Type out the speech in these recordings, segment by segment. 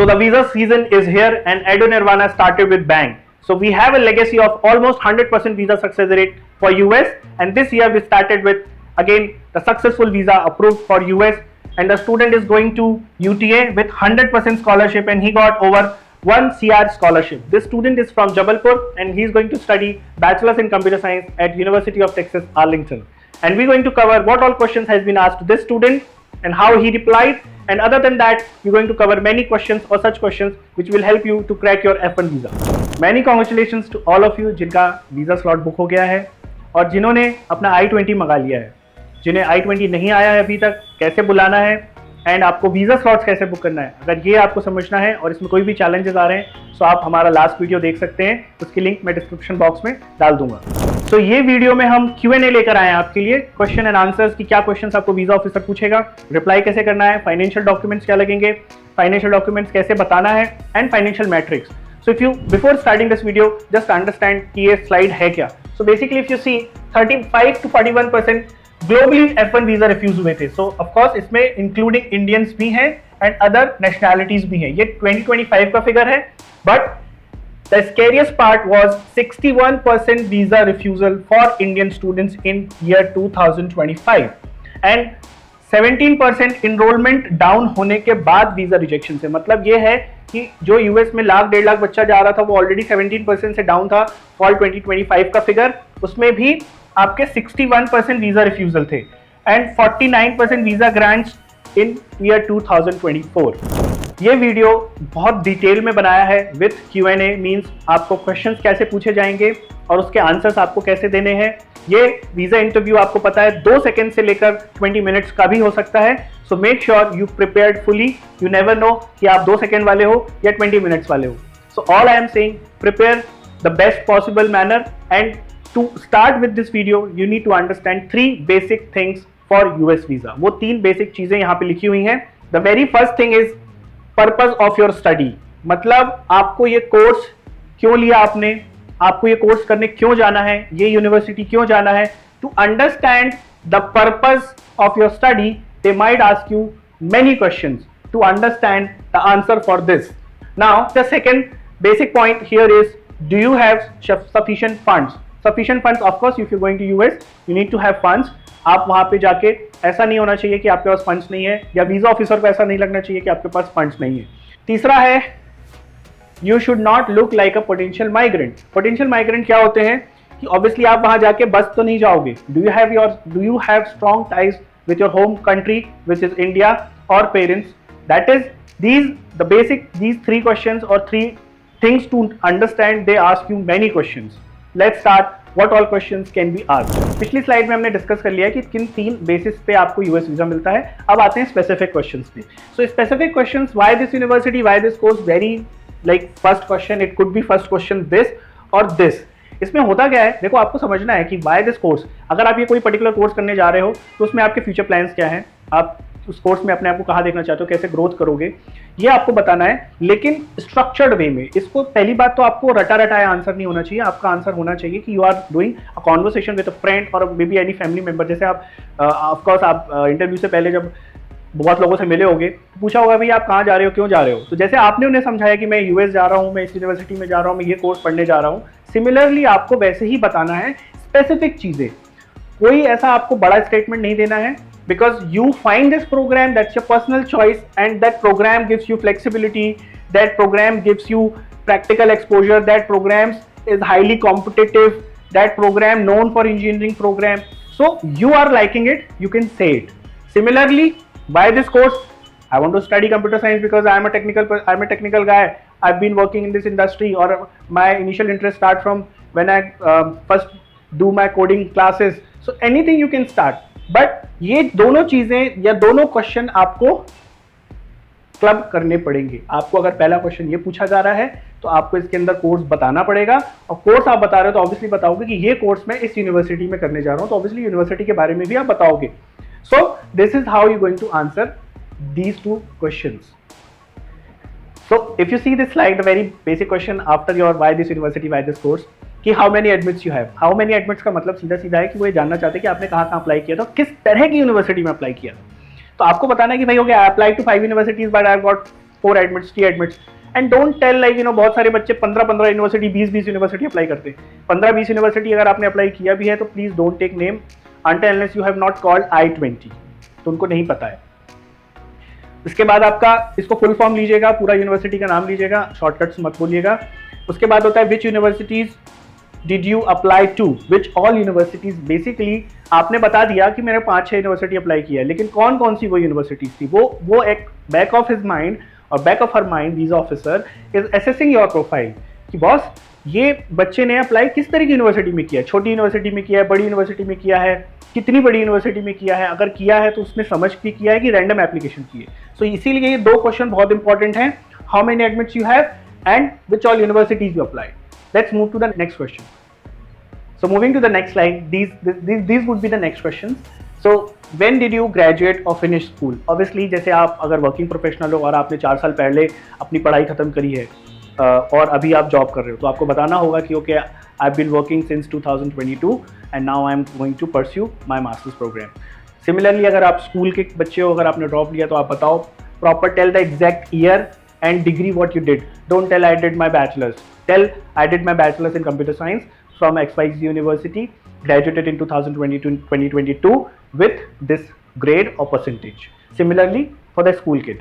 So the visa season is here and EduNirvana started with bang. So we have a legacy of almost 100% visa success rate for US, and this year we started with again the successful visa approved for US, and the student is going to UTA with 100% scholarship and he got over 1 CR scholarship. This student is from Jabalpur and he is going to study Bachelor's in Computer Science at University of Texas Arlington. And we're going to cover what all questions has been asked to this student and how he replied. And other than that, we're going to cover many questions or such questions which will help you to crack your F1 visa. Many congratulations to all of you जिनका visa slot book हो गया है और जिन्होंने अपना I-20 मंगा लिया है। जिन्हें I-20 नहीं आया है अभी तक, कैसे बुलाना है एंड आपको वीजा स्लॉट्स कैसे बुक करना है, अगर ये आपको समझना है और इसमें कोई भी चैलेंजेस आ रहे हैं तो आप हमारा लास्ट वीडियो देख सकते हैं, उसकी लिंक मैं डिस्क्रिप्शन बॉक्स में डाल दूंगा। तो ये वीडियो में हम Q&A लेकर आए हैं आपके लिए, क्वेश्चन एंड आंसर्स की क्या क्वेश्चंस आपको वीजा ऑफिसर पूछेगा, रिप्लाई कैसे करना है, फाइनेंशियल डॉक्यूमेंट्स क्या लगेंगे, फाइनेंशियल डॉक्यूमेंट्स कैसे बताना है and financial matrix. So if you before starting this video just understand कि ये स्लाइड है क्या। So basically if you see 35 to 41% globally F1 visa refuse हुए थे। सो ऑफ कोर्स इसमें इंक्लूडिंग इंडियंस भी हैं एंड अदर नेशनैलिटीज भी हैं। ये 2025 का फिगर है, but the scariest part was 61% visa refusal for Indian students in year 2025 and 17% enrollment down होने के बाद वीजा रिजेक्शन से। मतलब ये है कि जो यूएस में लाख 1.5 लाख बच्चा जा रहा था वो ऑलरेडी 17% से डाउन था फॉल 2025 का फिगर, उसमें भी आपके 61% वीजा रिफ्यूजल थे and 49% visa grants in year 2024। ये वीडियो बहुत डिटेल में बनाया है विथ Q&A, मींस आपको क्वेश्चंस कैसे पूछे जाएंगे और उसके आंसर्स आपको कैसे देने हैं। ये वीजा इंटरव्यू आपको पता है 2 सेकंड से लेकर 20 मिनट्स का भी हो सकता है। सो make sure you prepared fully, you never know कि आप 2 सेकंड वाले हो या 20 मिनट्स वाले हो। So all I am saying, prepare the best possible manner and to start with this video you need to understand 3 basic things for US visa. वो 3 basic चीजें यहाँ पे लिखी हुई हैं। The very first thing is purpose of your study, मतलब आपको ये कोर्स क्यों लिया आपने, आपको ये कोर्स करने क्यों जाना है, ये यूनिवर्सिटी क्यों जाना है। To understand the purpose of your study they might ask you many questions to understand the answer for this. Now the second basic point here is, do you have sufficient funds. Sufficient funds, of course if you going to US you need to have funds. आप वहां पे जाके ऐसा नहीं होना चाहिए कि आपके पास फंड्स नहीं है, या वीजा ऑफिसर को ऐसा नहीं लगना चाहिए कि आपके पास फंड्स नहीं है। तीसरा है, you should not look like a potential migrant. Potential migrant क्या होते हैं कि ऑब्वियसली आप वहां जाके बस तो नहीं जाओगे। Do you have strong ties with your home country which is India और parents. That is these 3 questions or 3 things to understand. They ask you many questions. Let's start. What all questions can be asked? पिछली slide में हमने discuss कर लिया कि किन 3 basis पे आपको यूएस वीजा मिलता है। अब आते हैं स्पेसिफिक क्वेश्चंस पे। So specific questions, why this university, why this course, very like first question, it could B first question this और दिस। इसमें होता क्या है, देखो आपको समझना है कि व्हाई दिस कोर्स। अगर आप ये कोई पर्टिकुलर कोर्स करने जा रहे हो तो उसमें आपके फ्यूचर प्लान्स क्या हैं, आप उस कोर्स में अपने आप को कहाँ देखना चाहते हो, कैसे ग्रोथ करोगे, ये आपको बताना है, लेकिन स्ट्रक्चर्ड वे में। इसको पहली बात तो आपको रटा रटाया आंसर नहीं होना चाहिए। आपका आंसर होना चाहिए कि you are doing a conversation with a friend और maybe any family member. जैसे आप ऑफ कोर्स आप इंटरव्यू से पहले जब बहुत लोगों से मिले होंगे, पूछा होगा भाई आप कहाँ जा रहे हो, क्यों जा रहे हो, तो जैसे आपने उन्हें समझाया कि मैं यूएस जा रहा हूँ, मैं इस यूनिवर्सिटी में जा रहा हूँ, मैं ये कोर्स पढ़ने जा रहा हूँ, सिमिलरली आपको वैसे ही बताना है स्पेसिफिक चीजें। कोई ऐसा आपको बड़ा स्टेटमेंट नहीं देना है, because you find this program, that's your personal choice, and that program gives you flexibility, that program gives you practical exposure, that program is highly competitive, that program known for engineering program, so you are liking it, you can say it. Similarly, why this course? I want to study computer science because I'm a technical guy, I've been working in this industry, or my initial interest start from when I first do my coding classes, so anything you can start. But ये दोनों चीजें या दोनों question आपको club करने पड़ेंगे। आपको अगर पहला क्वेश्चन ये पूछा जा रहा है तो आपको इसके अंदर कोर्स बताना पड़ेगा, और कोर्स आप बता रहे हो तो ऑब्वियसली बताओगे कि ये कोर्स मैं इस यूनिवर्सिटी में करने जा रहा हूं, तो ऑब्वियसली यूनिवर्सिटी के बारे में भी आप बताओगे। So this is how you going to answer these 2 questions. So if you see this slide, the very basic question after your why this university, why this course, कि how many admits you have. How many admits का मतलब सीधा सीधा है कि वो ये जानना चाहते हैं कि आपने कहाँ अप्लाई किया था, किस तरह की यूनिवर्सिटी में अप्लाई किया। तो आपको बताना है कि भाई हो गया, I apply to 5 universities but I got 4 admits, 3 admits, and don't tell like बहुत सारे बच्चे 15 यूनिवर्सिटी, 20 यूनिवर्सिटी अप्लाई करते हैं। 15-20 यूनिवर्सिटी अगर आपने अप्लाई किया भी है तो please don't take name until unless you have not called I-20, तो उनको नहीं पता है। इसके बाद आपका इसको फुल फॉर्म लीजिएगा, पूरा यूनिवर्सिटी का नाम लीजिएगा, शॉर्टकट्स मत बोलिएगा। उसके बाद होता है which universities did you apply to, which all universities. Basically आपने बता दिया कि मैंने 5-6 यूनिवर्सिटी अप्लाई किया है, लेकिन कौन कौन सी वो यूनिवर्सिटीज थी, वो एक बैक ऑफ हिज माइंड और back of her mind visa officer is assessing your profile कि बॉस ये बच्चे ने अप्लाई किस तरह की यूनिवर्सिटी में किया है, छोटी यूनिवर्सिटी में किया है, बड़ी यूनिवर्सिटी में किया है, कितनी बड़ी यूनिवर्सिटी में किया है, अगर किया है तो उसने समझ के किया है कि रैंडम एप्लीकेशन की है। सो इसीलिए ये 2 क्वेश्चन बहुत इंपॉर्टेंट हैं, how many admits you have and which all universities you apply. Let's move to the next question. So moving to the next slide, these would be the next questions. So when did you graduate or finish school? Obviously जैसे आप अगर working professional हो और आपने 4 साल पहले अपनी पढ़ाई खत्म करी है और अभी आप जॉब कर रहे हो, तो आपको बताना होगा कि okay I have been working since 2022 and now I am going to pursue my masters programme. Similarly अगर आप स्कूल के बच्चे हो, अगर आपने ड्रॉप लिया तो आप बताओ, proper tell the exact year and degree what you did. Don't tell I did my bachelors, tell I did my bachelors in computer science from XYZ University, graduated in 2022 with this grade or percentage. Similarly for the school kid,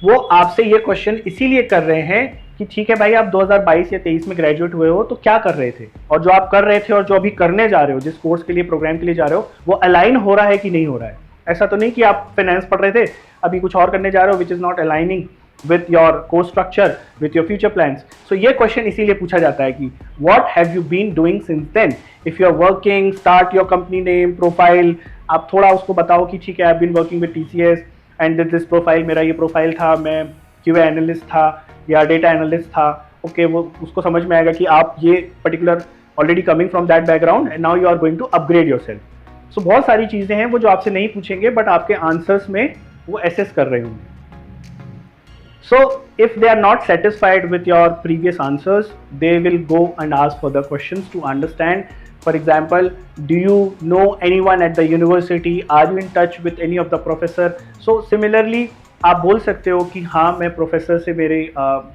वो आपसे ये question इसीलिए कर रहे हैं कि ठीक है भाई आप 2022 या 23 में ग्रेजुएट हुए हो तो क्या कर रहे थे, और जो आप कर रहे थे और जो अभी करने जा रहे हो, जिस कोर्स के लिए प्रोग्राम के लिए जा रहे हो, वो अलाइन हो रहा है कि नहीं हो रहा है। ऐसा तो नहीं कि आप फाइनेंस पढ़ रहे थे अभी कुछ और करने जा रहे हो which is not aligning with your course structure, with your future plans. So ये question इसीलिए पूछा जाता है कि what have you been doing since then? If you are working, start your company name, profile. आप थोड़ा उसको बताओ कि ठीक है I've been working with TCS and this profile, मेरा ये प्रोफाइल था, मैं QA एनालिस्ट था या डेटा एनालिस्ट था। ओके वो उसको समझ में आएगा कि आप ये particular already coming from that background and now you are going to upgrade yourself. So बहुत सारी चीज़ें हैं वो जो आपसे नहीं पूछेंगे बट आपके आंसर्स में वो एसेस कर रहे होंगे। So if they are not satisfied with your previous answers, they will go and ask further questions to understand. For example, do you know anyone at the university? Are you in touch with any of the professor? So similarly, आप बोल सकते हो कि हाँ मैं professor से मेरे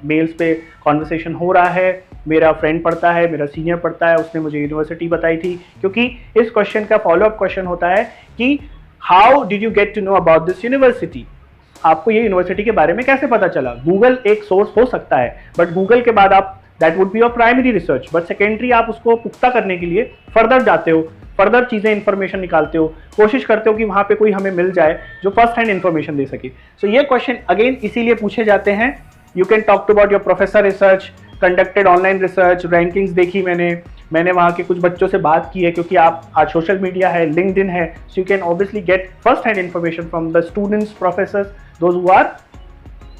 mails पे कॉन्वर्सेशन हो रहा है, मेरा फ्रेंड पढ़ता है, मेरा सीनियर पढ़ता है, उसने मुझे यूनिवर्सिटी बताई थी। क्योंकि इस क्वेश्चन का फॉलोअप क्वेश्चन होता है कि how did you get to know about this university, आपको ये यूनिवर्सिटी के बारे में कैसे पता चला। गूगल एक सोर्स हो सकता है बट गूगल के बाद आप that would be your primary research, but secondary आप उसको पुख्ता करने के लिए फर्दर जाते हो, फर्दर चीज़ें इन्फॉर्मेशन निकालते हो, कोशिश करते हो कि वहाँ पे कोई हमें मिल जाए जो फर्स्ट हैंड इन्फॉर्मेशन दे सके। सो ये क्वेश्चन अगेन इसीलिए पूछे जाते हैं। You can talk to about your professor research, conducted online research, rankings देखी मैंने वहाँ के कुछ बच्चों से बात की है क्योंकि आप आज सोशल मीडिया है, लिंक्डइन है, so you can obviously get first hand information from the students, professors, those who are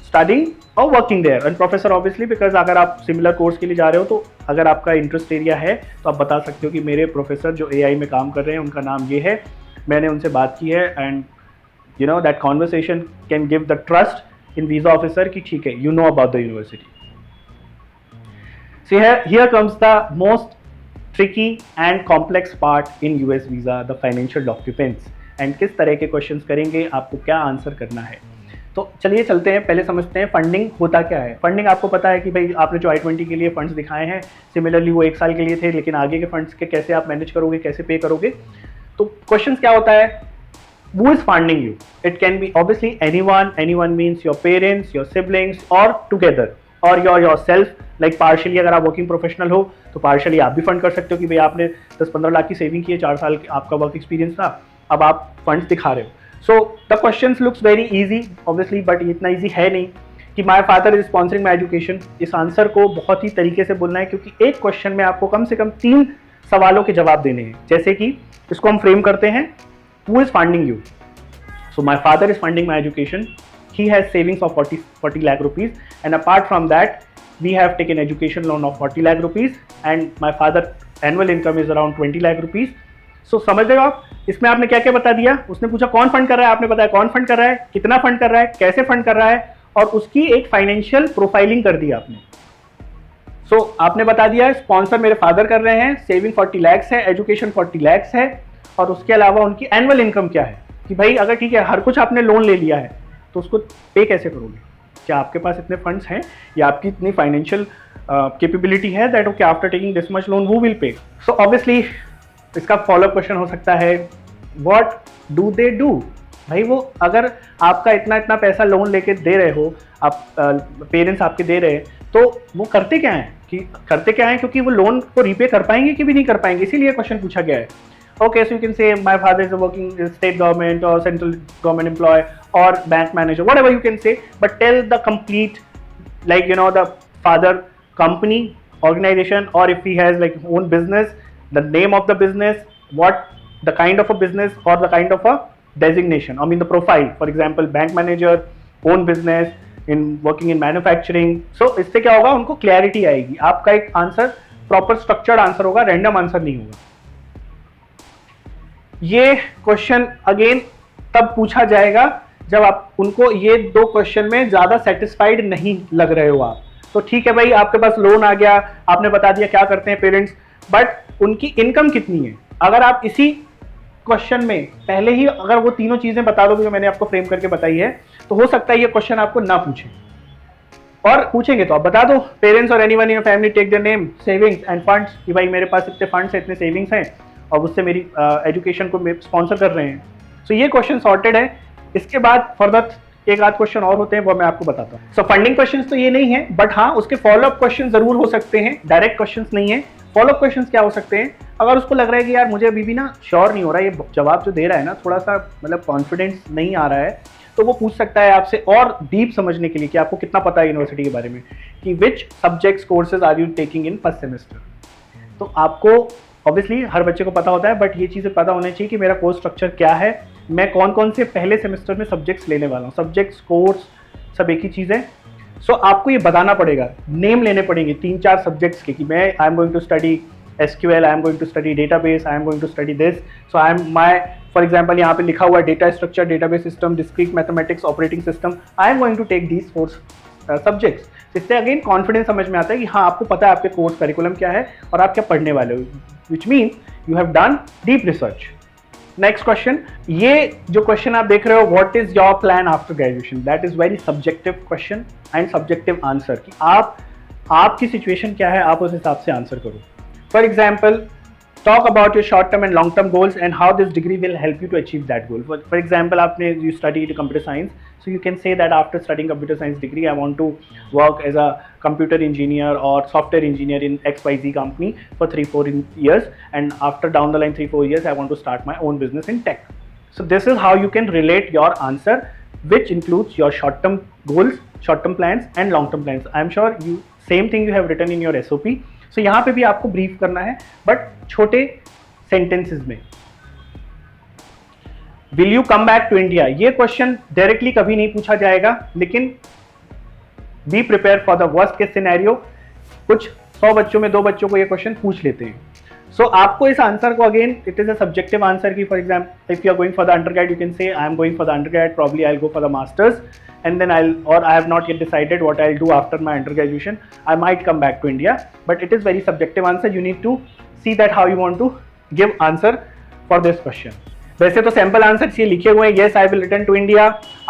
studying और working there, and professor obviously because अगर आप सिमिलर कोर्स के लिए जा रहे हो तो अगर आपका इंटरेस्ट एरिया है तो आप बता सकते हो कि मेरे प्रोफेसर जो AI में काम कर रहे हैं उनका नाम ये है, मैंने उनसे बात की है, and you know that conversation can give the trust in visa officer कि ठीक है you know about the university. So here comes the most tricky and complex part in US visa, the financial documents, and किस तरह के questions करेंगे, आपको क्या answer करना है। तो चलिए चलते हैं, पहले समझते हैं फंडिंग होता क्या है। फंडिंग आपको पता है कि भाई आपने जो I-20 के लिए फंड्स दिखाए हैं, सिमिलरली वो 1 साल के लिए थे, लेकिन आगे के फंड्स के कैसे आप मैनेज करोगे, कैसे पे करोगे। तो क्वेश्चन क्या होता है, who is funding you? It can be obviously anyone means your parents, your siblings, or together, or yourself, like partially अगर आप वर्किंग प्रोफेशनल हो तो पार्शली आप भी फंड कर सकते हो कि भाई आपने 10-15 लाख की सेविंग की है, 4 साल आपका वर्क एक्सपीरियंस था, अब आप फंड्स दिखा रहे हो। So the questions looks very easy obviously, but इतना इजी है नहीं कि my father is sponsoring my education. इस आंसर को बहुत ही तरीके से बोलना है क्योंकि एक क्वेश्चन में आपको कम से कम 3 सवालों के जवाब देने हैं। जैसे कि इसको हम फ्रेम करते हैं, who is funding you? So my father is funding my education, he has savings of 40 lakh rupees, and apart from that we have taken education loan of 40 lakh rupees, and my father annual income is around 20 lakh rupees. So समझ रहे हो आप, इसमें आपने क्या क्या बता दिया। उसने पूछा कौन फंड कर रहा है, आपने बताया कौन फंड कर रहा है, कितना फंड कर रहा है, कैसे फंड कर रहा है, और उसकी एक फाइनेंशियल प्रोफाइलिंग कर दी आपने। सो आपने बता दिया स्पॉन्सर मेरे फादर कर रहे हैं, सेविंग 40 lakhs है, एजुकेशन 40 lakhs है, और उसके अलावा उनकी एनुअल इनकम क्या है कि भाई अगर ठीक है हर कुछ आपने लोन ले लिया है, तो उसको पे कैसे करोगे? क्या आपके पास इतने फंड्स हैं या आपकी इतनी फाइनेंशियल कैपेबिलिटी है that okay after taking this much loan who will pay? So obviously इसका फॉलोअप क्वेश्चन हो सकता है व्हाट डू दे डू? भाई वो अगर आपका इतना इतना पैसा लोन लेके दे रहे हो, आप पेरेंट्स आपके दे रहे हैं, तो वो करते क्या हैं क्योंकि वो लोन को रीपे कर पाएंगे कि भी नहीं कर पाएंगे, इसीलिए क्वेश्चन पूछा गया है. Okay, so you can say my father is working in state government or central government employee or bank manager, whatever you can say, but tell the complete, like, you know, the father company, organization, or if he has like own business, the name of the business, what the kind of a business or the kind of a designation, I mean the profile, for example bank manager, own business, in working in manufacturing. So इससे क्या होगा, उनको clarity आएगी, आपका एक answer proper structured answer होगा, random answer नहीं होगा. ये क्वेश्चन अगेन तब पूछा जाएगा जब आप उनको ये दो क्वेश्चन में ज्यादा सेटिस्फाइड नहीं लग रहे हो आप. तो ठीक है भाई, आपके पास लोन आ गया, आपने बता दिया क्या करते हैं पेरेंट्स, बट उनकी इनकम कितनी है? अगर आप इसी क्वेश्चन में पहले ही अगर वो तीनों चीजें बता दोगे जो मैंने आपको फ्रेम करके बताई है, तो हो सकता है ये क्वेश्चन आपको ना पूछे, और पूछेंगे तो आप बता दो पेरेंट्स और anyone in your family take their name, savings and funds, कि भाई मेरे पास इतने फंड्स हैं, इतने सेविंग्स हैं और उससे मेरी एजुकेशन को स्पॉन्सर कर रहे हैं. सो ये क्वेश्चन सॉर्टेड है. इसके बाद फर्दर एक आध क्वेश्चन और होते हैं, वो मैं आपको बताता हूँ. सो फंडिंग क्वेश्चंस तो ये नहीं है, बट हाँ उसके फॉलोअप क्वेश्चन जरूर हो सकते हैं. डायरेक्ट क्वेश्चंस नहीं है. फॉलोअप क्वेश्चंस क्या हो सकते हैं? अगर उसको लग रहा है कि यार मुझे अभी भी ना श्योर नहीं हो रहा है, ये जवाब जो दे रहा है ना थोड़ा सा मतलब कॉन्फिडेंस नहीं आ रहा है, तो वो पूछ सकता है आपसे और डीप समझने के लिए कि आपको कितना पता है यूनिवर्सिटी के बारे में, कि which subjects courses are you taking in first semester. तो आपको ऑब्वियसली हर बच्चे को पता होता है, बट ये चीज़ें पता होनी चाहिए कि मेरा कोर्स स्ट्रक्चर क्या है, मैं कौन कौन से पहले सेमेस्टर में सब्जेक्ट्स लेने वाला हूँ. सब्जेक्ट्स कोर्स सब एक ही चीज़ है. सो आपको ये बताना पड़ेगा, नेम लेने पड़ेंगे 3-4 सब्जेक्ट्स के, कि मैं I am going to study SQL, I am going to study database, I am going to study this. So I am my for example यहाँ पे लिखा हुआ है data structure, database system, discrete mathematics, operating system. I am going to take these 4 subjects. इससे again confidence समझ में आता है कि हाँ आपको पता है आपके कोर्स करिकुलम क्या है और आप क्या पढ़ने वाले हो, which means you have done deep research. Next question, ये जो क्वेश्चन आप देख रहे हो, what is your plan after graduation, that is very subjective question and subjective answer, कि आपकी सिचुएशन क्या है, आप उस हिसाब से आंसर करो. For example, talk about your short term and long term goals and how this degree will help you to achieve that goal. For example, you studied computer science, so you can say that after studying computer science degree, I want to work as a computer engineer or software engineer in XYZ company for 3-4 years, and after down the line 3-4 years I want to start my own business in tech. So this is how you can relate your answer, which includes your short term goals, short term plans and long term plans. I am sure same thing you have written in your SOP. So यहाँ पे भी आपको brief करना है, but छोटे sentences में. Will you come back to India, ये question directly कभी नहीं पूछा जाएगा, लेकिन be prepare for the worst case scenario. कुछ 100 बच्चों में 2 बच्चों को ये क्वेश्चन पूछ लेते हैं. सो आपको इस आंसर को again it is a subjective answer, की for example if you are going for the undergrad, you can say I am going for the undergrad, probably I'll go for the masters, and then I have not yet decided what I'll do after my undergraduation. I might come back to India, but it is very subjective answer. You need to see that how you want to give answer for this question. वैसे तो sample answer ये लिखे हुए हैं, yes I will return to India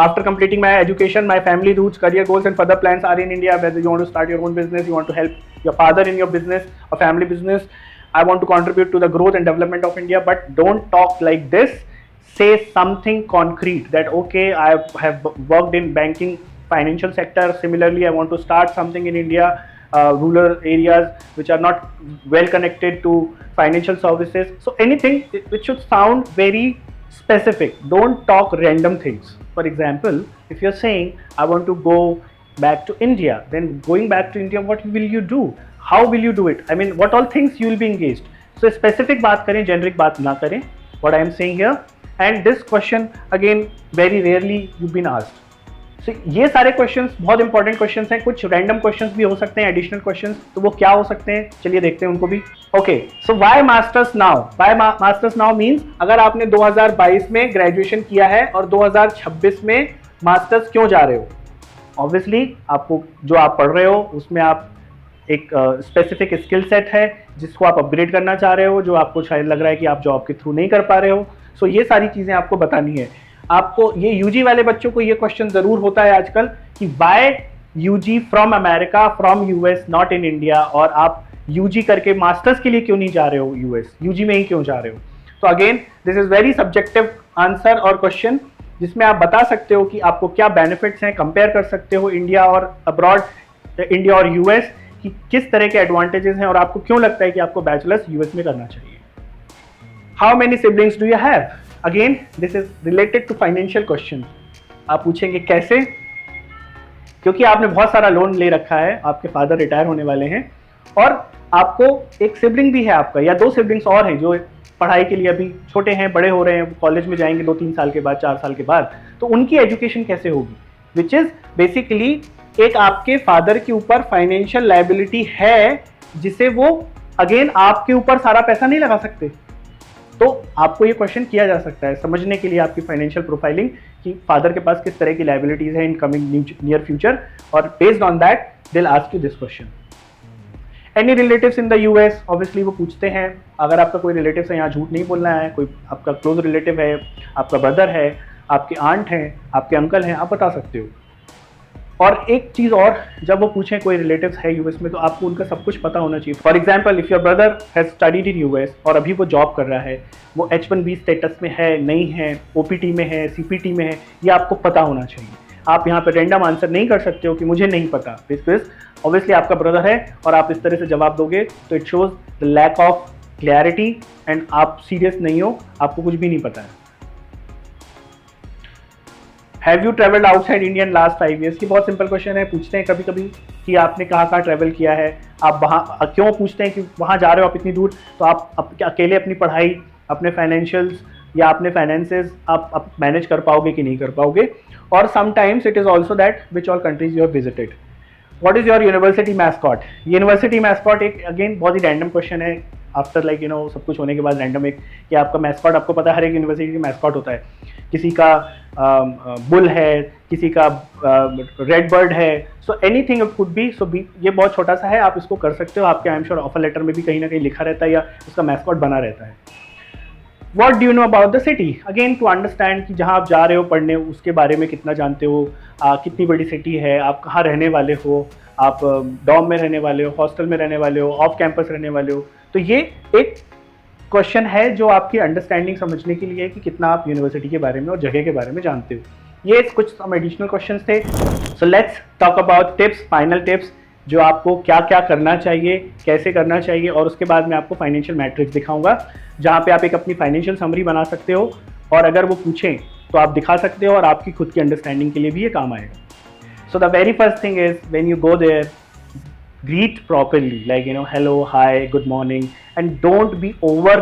after completing my education, my family roots, career goals and further plans are in India. Whether you want to start your own business, you want to help your father in your business or family business, I want to contribute to the growth and development of India. But don't talk like this. Say something concrete, that okay, I have worked in banking financial sector, similarly I want to start something in India, rural areas which are not well connected to financial services. So anything which should sound very specific. Don't talk random things. For example, if you're saying I want to go back to India, then going back to India, what will you do, how will you do it, I mean what all things you will be engaged. So specific बात करें, generic बात ना करें. What I am saying here. And this question again very rarely you've been asked. So ये सारे questions बहुत important questions हैं. कुछ random questions भी हो सकते हैं, additional questions. तो वो क्या हो सकते हैं, चलिए देखते हैं उनको भी. Okay, so why masters now? Why masters now means अगर आपने 2022 में graduation किया है और 2026 में masters क्यों जा रहे हो? Obviously आपको जो आप पढ़ रहे हो उसमें आप एक स्पेसिफिक स्किल सेट है जिसको आप अपग्रेड करना चाह रहे हो, जो आपको शायद लग रहा है कि आप जॉब के थ्रू नहीं कर पा रहे हो. सो ये सारी चीज़ें आपको बतानी है. आपको ये यूजी वाले बच्चों को ये क्वेश्चन जरूर होता है आजकल कि why UG from America, from US, not in India, और आप यूजी करके मास्टर्स के लिए क्यों नहीं जा रहे हो यूएस, यूजी में ही क्यों जा रहे हो। तो again this is very subjective answer और क्वेश्चन, जिसमें आप बता सकते हो कि आपको क्या बेनिफिट्स हैं, कंपेयर कर सकते हो इंडिया और अब्रॉड, इंडिया और यूएस, कि किस तरह के एडवांटेजेस हैं और आपको क्यों लगता है कि आपको बैचलर्स यूएस में करना चाहिए। How many siblings do you have, again this is related to financial question. आप पूछेंगे कैसे, क्योंकि आपने बहुत सारा लोन ले रखा है, आपके फादर रिटायर होने वाले हैं और आपको एक सिबलिंग भी है आपका, या 2 सिबलिंग्स और हैं जो पढ़ाई के लिए अभी छोटे हैं, बड़े हो रहे हैं, कॉलेज में जाएंगे 2-3 साल के बाद, 4 साल के बाद, तो उनकी एजुकेशन कैसे होगी, विच इज बेसिकली एक आपके फादर के ऊपर फाइनेंशियल लायबिलिटी है, जिसे वो अगेन आपके ऊपर सारा पैसा नहीं लगा सकते। तो आपको ये क्वेश्चन किया जा सकता है समझने के लिए आपकी फाइनेंशियल प्रोफाइलिंग, कि फादर के पास किस तरह की लायबिलिटीज है इन कमिंग नियर फ्यूचर, और based on that they will ask you this question. Any relatives in the US, obviously वो पूछते हैं, अगर आपका कोई रिलेटिव है, यहाँ झूठ नहीं बोलना है, कोई आपका क्लोज रिलेटिव है, आपका ब्रदर है, आपके आंट हैं, आपके अंकल हैं, आप बता सकते हो। और एक चीज़ और, जब वो पूछें कोई रिलेटिव्स है यूएस में, तो आपको उनका सब कुछ पता होना चाहिए। For example, if your brother has studied in US और अभी वो जॉब कर रहा है, वो H1B स्टेटस में है, नहीं है, OPT में है, CPT में है, ये आपको पता होना चाहिए। आप यहाँ पे रेंडम आंसर नहीं कर सकते हो कि मुझे नहीं पता, बिकॉज ऑब्वियसली आपका ब्रदर है और आप इस तरह से जवाब दोगे तो it shows the lack of clarity and आप सीरियस नहीं हो, आपको कुछ भी नहीं पता है। Have you travelled outside India in last 5 years, की बहुत सिंपल क्वेश्चन है, पूछते हैं कभी कभी कि आपने कहाँ ट्रैवल किया है, आप वहाँ क्यों पूछते हैं कि वहाँ जा रहे हो आप इतनी दूर, तो आप अकेले अपनी पढ़ाई, अपने फाइनेंशियल्स या अपने फाइनेंसेस आप मैनेज कर पाओगे कि नहीं कर पाओगे। और sometimes it is also that which all countries you have visited. What is your university mascot, university mascot एक अगेन बहुत ही रैंडम क्वेश्चन है, आफ्टर लाइक सब कुछ होने के बाद रैंडम एक कि आपका मैस्कॉट, आपको पता है हर एक यूनिवर्सिटी की मैस्कॉट होता है, किसी का बुल है, किसी का रेड बर्ड है, so anything it could be, so be, ये बहुत छोटा सा है, आप इसको कर सकते हो, आपके I am sure offer letter में भी कहीं ना कहीं लिखा रहता है या उसका मैस्कॉट बना रहता है। What do you know about the city? Again to understand कि जहाँ आप जा रहे हो पढ़ने उसके बारे में कितना जानते हो, कितनी बड़ी सिटी है, आप कहाँ रहने वाले हो, आप डॉम में रहने वाले हो, हॉस्टल में रहने वाले हो, ऑफ कैंपस रहने वाले हो। तो ये एक क्वेश्चन है जो आपकी अंडरस्टैंडिंग समझने के लिए है कि कितना आप यूनिवर्सिटी के बारे में और जगह के बारे में जानते हो। ये कुछ सम एडिशनल क्वेश्चंस थे। So let's talk about tips, final tips, जो आपको क्या क्या करना चाहिए, कैसे करना चाहिए, और उसके बाद मैं आपको फाइनेंशियल मैट्रिक्स दिखाऊंगा जहाँ पे आप एक अपनी फाइनेंशियल समरी बना सकते हो और अगर वो पूछें तो आप दिखा सकते हो और आपकी खुद की अंडरस्टैंडिंग के लिए भी ये काम आएगा। So the very first thing is when you go there, greet properly, like hello, hi, good morning, and don't be over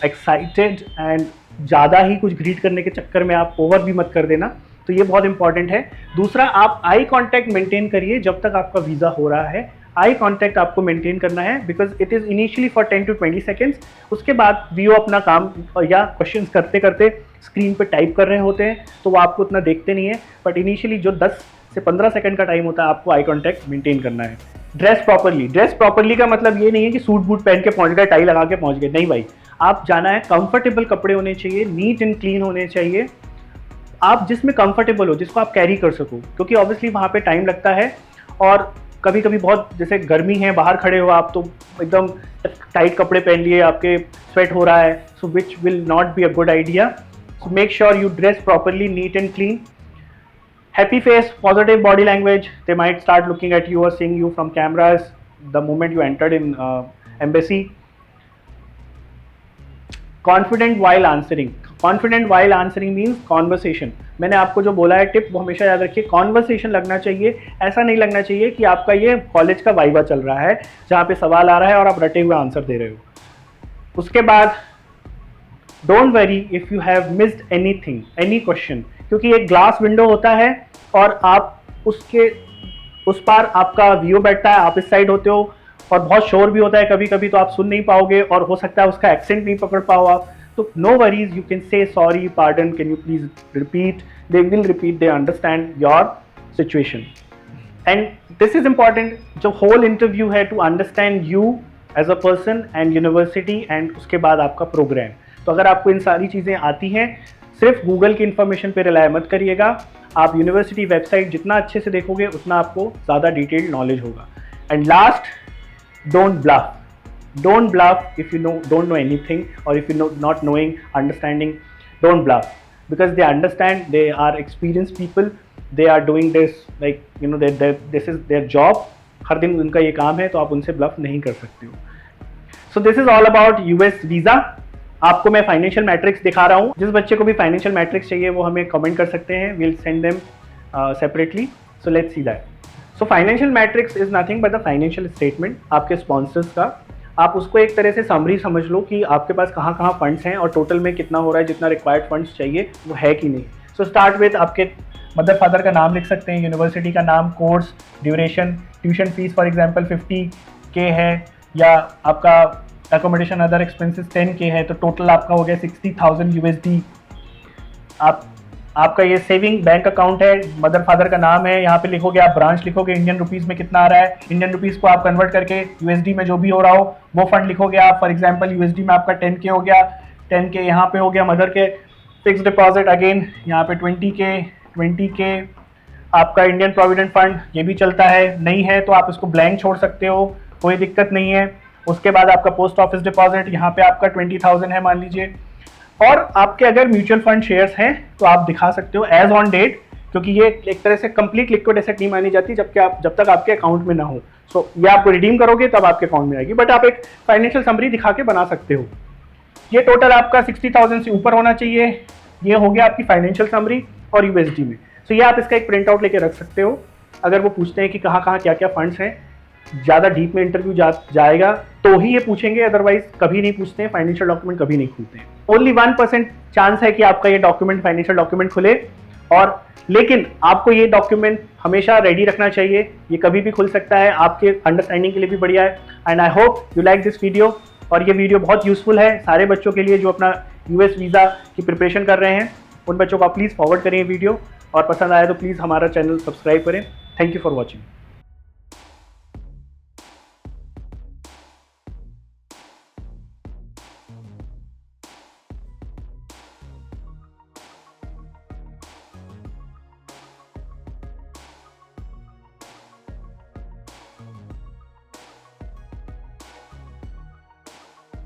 excited and ज़्यादा ही कुछ ग्रीट करने के चक्कर में आप ओवर भी मत कर देना, तो ये बहुत इंपॉर्टेंट है। दूसरा, आप आई कांटेक्ट मेंटेन करिए जब तक आपका वीज़ा हो रहा है, आई कांटेक्ट आपको मेंटेन करना है, because it is initially for 10 to 20 seconds। उसके बाद वीओ अपना काम या क्वेश्चंस करते करते स्क्रीन पे टाइप कर रहे होते हैं तो वो आपको उतना देखते नहीं है, बट इनिशियली जो 10 से 15 सेकंड का टाइम होता है आपको आई कांटेक्ट मेंटेन करना है। ड्रेस प्रॉपर्ली, ड्रेस प्रॉपर्ली का मतलब ये नहीं है कि सूट बूट पहन के पहुंच गए, टाई लगा के पहुंच गए, नहीं भाई, आप जाना है, कंफर्टेबल कपड़े होने चाहिए, नीट एंड क्लीन होने चाहिए, आप जिसमें कंफर्टेबल हो, जिसको आप कैरी कर सको, क्योंकि ऑब्वियसली वहाँ पे टाइम लगता है और कभी कभी बहुत जैसे गर्मी है, बाहर खड़े हो आप तो एकदम टाइट कपड़े पहन लिए, आपके स्वेट हो रहा है, so which will not be a good idea. So make sure you dress properly, neat and clean. Happy face, positive body language. They might start looking at you or seeing you from cameras the moment you entered in embassy. Confident while answering. Confident while answering means conversation. मैंने आपको जो बोला है tip वो हमेशा याद रखिए, conversation लगना चाहिए, ऐसा नहीं लगना चाहिए कि आपका ये कॉलेज का वाइवा चल रहा है जहाँ पे सवाल आ रहा है और आप रटे हुए आंसर दे रहे हो। उसके बाद don't worry if you have missed anything, any question, क्योंकि एक ग्लास विंडो होता है और आप उसके उस पार आपका व्यू बैठता है, आप इस साइड होते हो और बहुत शोर भी होता है कभी कभी, तो आप सुन नहीं पाओगे और हो सकता है उसका एक्सेंट नहीं पकड़ पाओ आप, तो no worries, you can say sorry, pardon, can you please repeat, they will repeat, they understand your situation. And this is important, जो होल इंटरव्यू है to understand you as a person and university and उसके बाद आपका programme. तो अगर आपको इन सारी चीज़ें आती हैं, सिर्फ गूगल की इन्फॉर्मेशन पे रिलाय मत करिएगा, आप यूनिवर्सिटी वेबसाइट जितना अच्छे से देखोगे उतना आपको ज़्यादा डिटेल्ड नॉलेज होगा। And last, don't bluff, don't bluff if you don't know anything, or if you not knowing, understanding, don't bluff, because they understand, they are experienced people, they are doing this like this is their job, हर दिन उनका ये काम है, तो आप उनसे bulb नहीं कर सकते हो। सो this is all about US visa. आपको मैं फाइनेंशियल मैट्रिक्स दिखा रहा हूँ, जिस बच्चे को भी फाइनेंशियल मैट्रिक्स चाहिए वो हमें कमेंट कर सकते हैं, will send them separately. So let's see that. So financial matrix is nothing but the financial statement आपके स्पॉन्सर्स का। आप उसको एक तरह से समरी समझ लो कि आपके पास कहाँ कहाँ फंड्स हैं और टोटल में कितना हो रहा है, जितना रिक्वायर्ड फंड्स चाहिए वो है कि नहीं। सो स्टार्ट विद आपके मदर फादर का नाम लिख सकते हैं, यूनिवर्सिटी का नाम, course, duration, tuition fees for example 50K है, या आपका एकोमोडेशन अदर एक्सपेंसेस 10K है, तो टोटल आपका हो गया 60,000 USD। आपका ये सेविंग बैंक अकाउंट है, मदर फादर का नाम है, यहाँ पे लिखोगे, आप ब्रांच लिखोगे, इंडियन रुपीज़ में कितना आ रहा है, इंडियन रुपीज़ को आप कन्वर्ट करके USD में जो भी हो रहा हो वो फंड लिखोगे आप। फॉर एग्जांपल USD में आपका 10K हो गया, 10K यहाँ पे हो गया मदर के फिक्स डिपॉजिट, अगेन यहाँ पे 20K आपका इंडियन प्रोविडेंट फंड, ये भी चलता है, नहीं है तो आप इसको ब्लैंक छोड़ सकते हो, कोई दिक्कत नहीं है। उसके बाद आपका पोस्ट ऑफिस डिपॉजिट, यहाँ पे आपका 20,000 है मान लीजिए, और आपके अगर म्यूचुअल फंड शेयर्स हैं तो आप दिखा सकते हो एज ऑन डेट, क्योंकि ये एक तरह से कंप्लीट लिक्विड एसेट नहीं मानी जाती जब तक आपके अकाउंट में ना हो। सो ये आपको रिडीम करोगे तब आपके अकाउंट में आएगी, बट आप एक फाइनेंशियल समरी दिखा के बना सकते हो। ये टोटल आपका 60,000 से ऊपर होना चाहिए। ये हो गया आपकी फाइनेंशियल समरी और USD में। सो ये आप इसका एक प्रिंट आउट लेके रख सकते हो। अगर वो पूछते हैं कि कहाँ कहाँ क्या क्या फंड्स हैं, ज़्यादा डीप में इंटरव्यू जाएगा तो ही ये पूछेंगे, अदरवाइज कभी नहीं पूछते हैं, फाइनेंशियल डॉक्यूमेंट कभी नहीं खुलते हैं। ओनली 1% चांस है कि आपका ये डॉक्यूमेंट, फाइनेंशियल डॉक्यूमेंट खुले, और लेकिन आपको ये डॉक्यूमेंट हमेशा रेडी रखना चाहिए, ये कभी भी खुल सकता है, आपके अंडरस्टैंडिंग के लिए भी बढ़िया है। And I hope you like this video, और ये वीडियो बहुत यूजफुल है सारे बच्चों के लिए जो अपना US वीज़ा की प्रिपरेशन कर रहे हैं। उन बच्चों को आप प्लीज़ फॉरवर्ड करें वीडियो, और पसंद आए तो प्लीज़ हमारा चैनल सब्सक्राइब करें। Thank you for watching.